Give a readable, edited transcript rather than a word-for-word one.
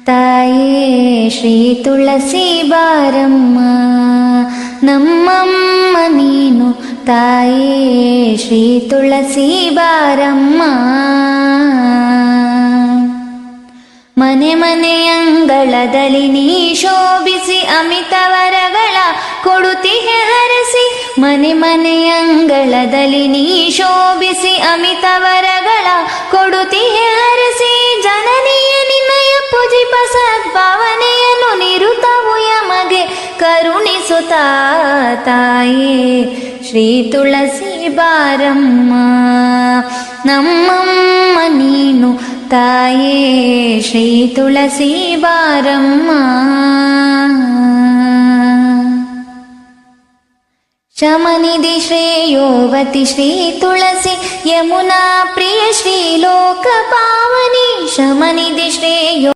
ತಾಯೇ ಶ್ರೀ ತುಳಸಿ ಬಾರಮ್ಮ ನಮ್ಮಮ್ಮ ನೀನು, ತಾಯೇ ಶ್ರೀ ತುಳಸಿ ಬಾರಮ್ಮ. ಮನೆ ಮನೆಯಂಗಳದಲ್ಲಿ ನೀ ಶೋಭಿಸಿ ಅಮಿತ ವರಗಳ ಕೊಡುತ್ತಿಹೆ ಹರಸಿ. ಮನೆ ಮನೆಯಂಗಳದಲ್ಲಿ ನೀ ಶೋಭಿಸಿ ಅಮಿತ ವರಗಳ ಕೊಡುತ್ತಿಹೆ ಹರಸಿ. ಜನನಿಯ ನಿನ್ನಯ ಪೂಜಿಪ ಸದ್ಭಾವನೆಯನ್ನು ನಿರುತವು ಯಮಗೆ ಕರುಣಿಸುತ್ತ ತಾಯೇ ಶ್ರೀ ತುಳಸಿ ಬಾರಮ್ಮ ನಮ್ಮಮ್ಮ ನೀನು, ತಾಯೇ ಶ್ರೀ ತುಳಸಿ ಬಾರಮ್ಮ. ಶಮನಿಧಿ ಶ್ರೇಯೋವತಿ ಶ್ರೀ ತುಳಸಿ ಯಮುನಾ ಪ್ರಿಯ ಶ್ರೀ ಲೋಕ ಪಾವನಿ. ಶಮನಿಧಿ ಶ್ರೇಯೋ